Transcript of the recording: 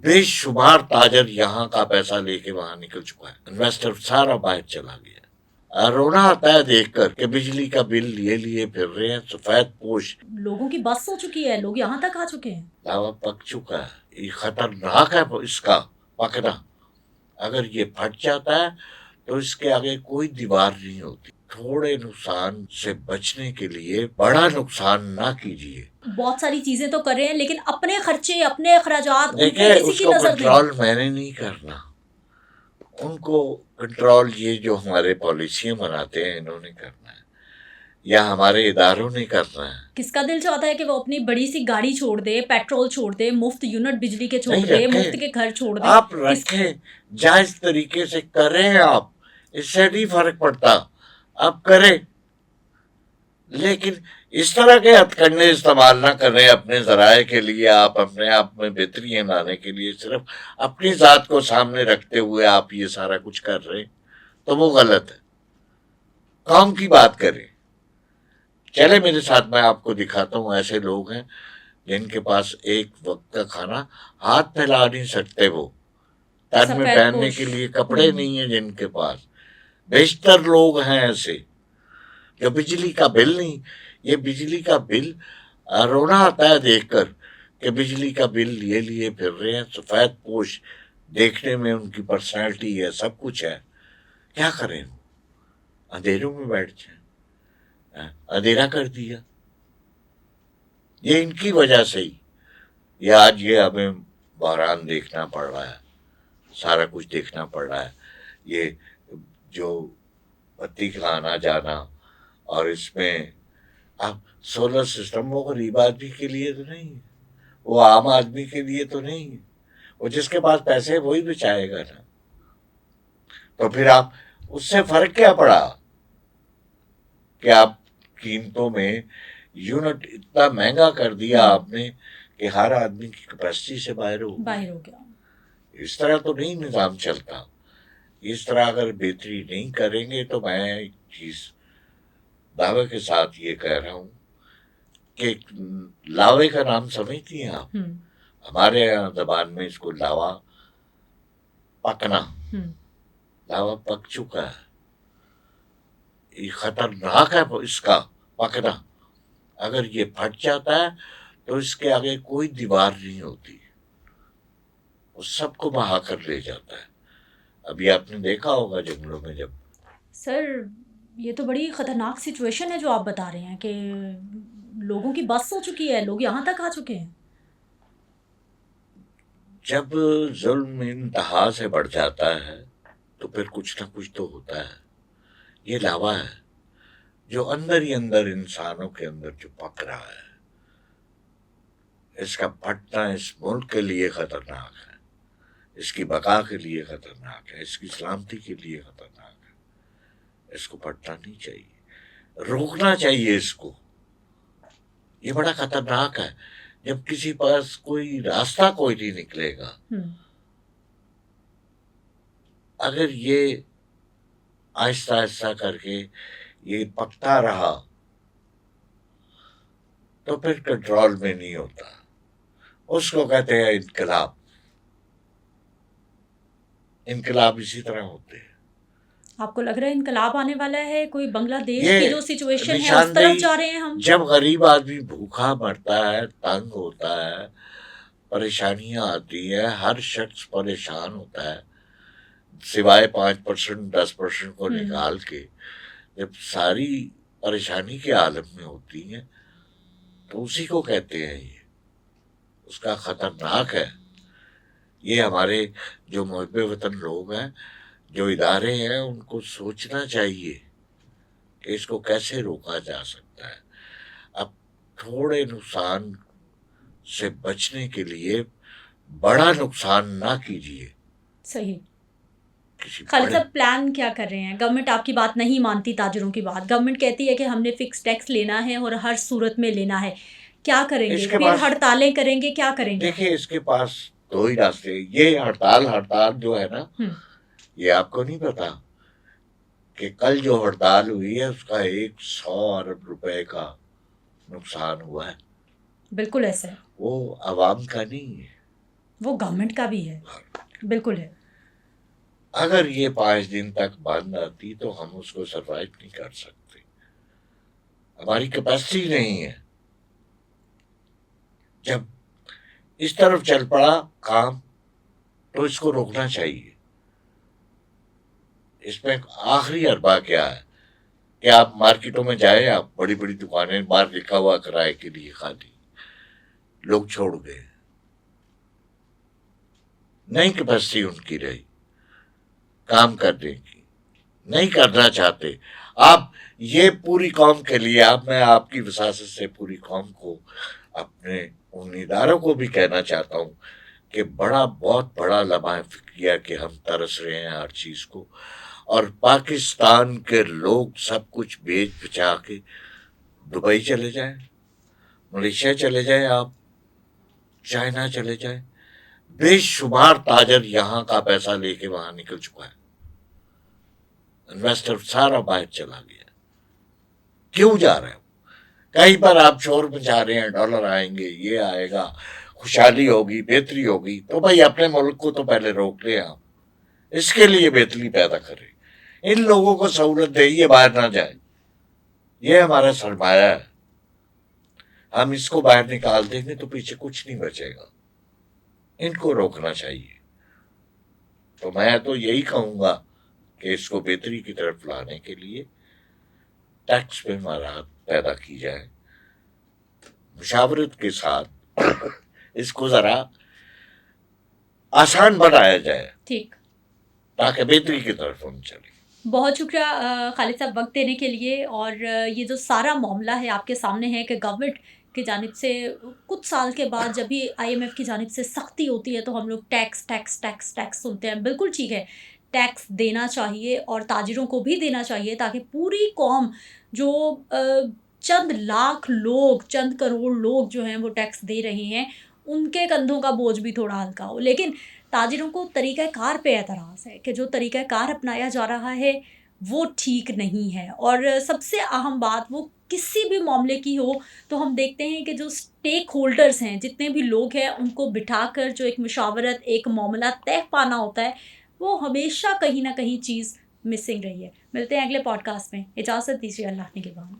بے شمار تاجر یہاں کا پیسہ لے کے وہاں نکل چکا ہے، انویسٹر سارا باہر چلا گیا۔ رونا آتا ہے دیکھ کر کہ بجلی کا بل لیے پھر رہے ہیں سفید پوش۔ لوگوں کی بس ہو چکی ہے، لوگ یہاں تک آ چکے ہیں، لاوا پک چکا ہے، یہ خطرناک ہے اس کا پکنا۔ اگر یہ پھٹ جاتا ہے تو اس کے آگے کوئی دیوار نہیں ہوتی۔ تھوڑے نقصان سے بچنے کے لیے بڑا نقصان نہ کیجیے۔ بہت ساری چیزیں تو کر رہے ہیں لیکن اپنے خرچے، اپنے اخراجات ان پہ دیکھیں کسی اس کی کو نظر کنٹرول نہیں۔ میں نے نہیں کرنا، ان کو کنٹرول یہ جو ہمارے پالیسیاں بناتے ہیں انہوں نے کرنا ہے، یا ہمارے اداروں نے کرنا ہے۔ کس کا دل چاہتا ہے کہ وہ اپنی بڑی سی گاڑی چھوڑ دے، پیٹرول چھوڑ دے، مفت یونٹ بجلی کے چھوڑ نہیں دے، رکھیں، مفت کے گھر چھوڑ دے؟ آپ رکھیں، جائز طریقے سے کریں، آپ اس سے نہیں فرق پڑتا، آپ کریں، لیکن اس طرح کے ہتھ کنڈے استعمال نہ کریں اپنے ذرائع کے لیے۔ آپ اپنے آپ میں بہتریاں لانے کے لیے صرف اپنی ذات کو سامنے رکھتے ہوئے آپ یہ سارا کچھ کر رہے تو وہ غلط ہے۔ قوم کی بات کریں۔ چلے میرے ساتھ، میں آپ کو دکھاتا ہوں ایسے لوگ ہیں جن کے پاس ایک وقت کا کھانا ہاتھ پھیلا نہیں سکتے، وہ تن میں پہننے کے لیے کپڑے نہیں ہیں جن کے پاس۔ بیشتر لوگ ہیں ایسے جو بجلی کا بل نہیں، یہ بجلی کا بل رونا آتا ہے دیکھ کر کہ بجلی کا بل لیے پھر رہے ہیں سفید پوش، دیکھنے میں ان کی پرسنالٹی ہے، سب کچھ ہے، کیا کریں؟ اندھیروں میں بیٹھ جائیں، اندھیرا کر دیا۔ یہ ان کی وجہ سے ہی یہ آج یہ ہمیں بحران دیکھنا پڑ رہا ہے، سارا کچھ دیکھنا پڑ رہا ہے۔ یہ جو بتی کا آنا جانا، اور اس میں اب سولر سسٹم وہ غریب آدمی کے لیے تو نہیں ہے، وہ عام آدمی کے لیے تو نہیں ہے، وہ جس کے پاس پیسے وہی بچائے گا نا۔ تو پھر آپ اس سے فرق کیا پڑا کہ آپ قیمتوں میں یونٹ اتنا مہنگا کر دیا آپ نے کہ ہر آدمی کی کیپیسٹی سے باہر ہو گیا۔ اس طرح تو نہیں نظام چلتا۔ اس طرح اگر بہتری نہیں کریں گے تو میں ایک چیز دعوے کے ساتھ یہ کہہ رہا ہوں کہ لاوے کا نام سمجھتی ہیں آپ؟ ہمارے یہاں زبان میں اس کو لاوا پکنا، لاوا پک چکا ہے، یہ خطرناک ہے اس کا پکنا۔ اگر یہ پھٹ جاتا ہے تو اس کے آگے کوئی دیوار نہیں ہوتی، وہ سب کو بہا کر لے جاتا ہے۔ ابھی آپ نے دیکھا ہوگا جنگلوں میں جب۔ سر یہ تو بڑی خطرناک سچویشن ہے جو آپ بتا رہے ہیں کہ لوگوں کی بس ہو چکی ہے، لوگ یہاں تک آ چکے ہیں۔ جب ظلم انتہا سے بڑھ جاتا ہے تو پھر کچھ نہ کچھ تو ہوتا ہے۔ یہ لاوا ہے جو اندر ہی اندر انسانوں کے اندر جو پک رہا ہے، اس کا پھٹنا اس ملک کے لیے خطرناک ہے، اس کی بقا کے لیے خطرناک ہے، اس کی سلامتی کے لیے خطرناک ہے۔ اس کو پھٹنا نہیں چاہیے، روکنا چاہیے اس کو۔ یہ بڑا خطرناک ہے جب کسی پاس کوئی راستہ کوئی نہیں نکلے گا۔ اگر یہ آہستہ آہستہ کر کے یہ پکتا رہا تو پھر کنٹرول میں نہیں ہوتا، اس کو کہتے ہیں انقلاب۔ انقلاب اسی طرح ہوتے ہیں۔ آپ کو لگ رہا ہے انقلاب آنے والا ہے؟ کوئی بنگلہ دیش یہ کی جو سچویشن ہے اس نشاندہی طرف جا رہے ہیں ہم؟ جب غریب آدمی بھوکا مرتا ہے، تنگ ہوتا ہے، پریشانیاں آتی ہیں، ہر شخص پریشان ہوتا ہے، سوائے 5% 10% کو نکال کے، جب ساری پریشانی کے عالم میں ہوتی ہیں تو اسی کو کہتے ہیں یہ، اس کا خطرناک ہے۔ یہ ہمارے جو محب وطن لوگ ہیں، جو ادارے ہیں، ان کو سوچنا چاہیے کہ اس کو کیسے روکا جا سکتا ہے۔ اب تھوڑے نقصان سے بچنے کے لیے بڑا نقصان نہ کیجیے۔ صحیح۔ خالد صاحب پلان کیا کر رہے ہیں؟ گورنمنٹ آپ کی بات نہیں مانتی، تاجروں کی بات، گورنمنٹ کہتی ہے کہ ہم نے فکس ٹیکس لینا ہے اور ہر صورت میں لینا ہے، کیا کریں گے؟ پھر ہڑتالیں کریں گے؟ کیا کریں گے؟ دیکھیں اس کے پاس دو ہی راستے۔ یہ ہڑتال جو ہے نا، یہ آپ کو نہیں پتا کہ کل جو ہڑتال ہوئی ہے اس کا 100 ارب روپے کا نقصان ہوا ہے۔ بالکل ایسا ہے، وہ عوام کا نہیں ہے، وہ گورنمنٹ کا بھی ہے، بالکل ہے. اگر یہ 5 دن تک بند آتی تو ہم اس کو سروائیو نہیں کر سکتے، ہماری کیپیسٹی نہیں ہے. جب اس طرف چل پڑا کام تو اس کو روکنا چاہیے. اس میں آخری اربا کیا ہے کہ آپ مارکیٹوں میں جائیں، آپ بڑی بڑی دکانیں باہر لکھا ہوا کرائے کے لیے خالی، لوگ چھوڑ گئے، نہیں کیپیسٹی ان کی رہی کام کرنے کی، نہیں کرنا چاہتے. آپ یہ پوری قوم کے لیے میں آپ کی وساست سے پوری قوم کو، اپنے ان اداروں کو بھی کہنا چاہتا ہوں کہ بہت بڑا لمحہ فکریہ کہ ہم ترس رہے ہیں ہر چیز کو، اور پاکستان کے لوگ سب کچھ بیچ بچا کے دبئی چلے جائیں، ملیشیا چلے جائیں، آپ چائنا چلے جائیں. بے شمار تاجر یہاں کا پیسہ لے کے وہاں نکل چکا ہے، انویسٹر سارا باہر چلا گیا. کیوں جا رہے ہیں؟ کہیں پر آپ شور مچا رہے ہیں ڈالر آئیں گے، یہ آئے گا، خوشحالی ہوگی، بہتری ہوگی. تو بھائی اپنے ملک کو تو پہلے روک لیں آپ، اس کے لیے بہتری پیدا کریں، ان لوگوں کو سہولت دے، یہ باہر نہ جائے. یہ ہمارا سرمایہ ہے، ہم اس کو باہر نکال دیں گے تو پیچھے کچھ نہیں بچے گا. ان کو روکنا چاہیے. تو میں تو یہی کہوں گا کہ اس کو بہتری کی طرف لانے کے لیے ٹیکس میں مراحت پیدا کی جائے، مشاورت کے ساتھ اس کو ذرا آسان بنایا جائے، ٹھیک، تاکہ بہتری کی طرف ہم چلیں. بہت شکریہ خالد صاحب وقت دینے کے لیے. اور یہ جو سارا معاملہ ہے آپ کے سامنے ہے کہ گورنمنٹ کی جانب سے کچھ سال کے بعد جب بھی IMF کی جانب سے سختی ہوتی ہے تو ہم لوگ ٹیکس ٹیکس ٹیکس ٹیکس سنتے ہیں. بالکل ٹھیک ہے، ٹیکس دینا چاہیے اور تاجروں کو بھی دینا چاہیے تاکہ پوری قوم جو چند لاکھ لوگ، چند کروڑ لوگ جو ہیں وہ ٹیکس دے رہے ہیں، ان کے کندھوں کا بوجھ بھی تھوڑا ہلکا ہو. لیکن تاجروں کو طریقہ کار پہ اعتراض ہے کہ جو طریقہ کار اپنایا جا رہا ہے وہ ٹھیک نہیں ہے. اور سب سے اہم بات وہ کسی بھی معاملے کی ہو تو ہم دیکھتے ہیں کہ جو اسٹیک ہولڈرز ہیں، جتنے بھی لوگ ہیں، ان کو بٹھا کر جو ایک مشاورت، ایک معاملہ طے پانا ہوتا ہے، وہ ہمیشہ کہیں نہ کہیں چیز مسنگ رہی ہے. ملتے ہیں اگلے پوڈ کاسٹ میں، اجازت دیجیے، اللہ نگہبان.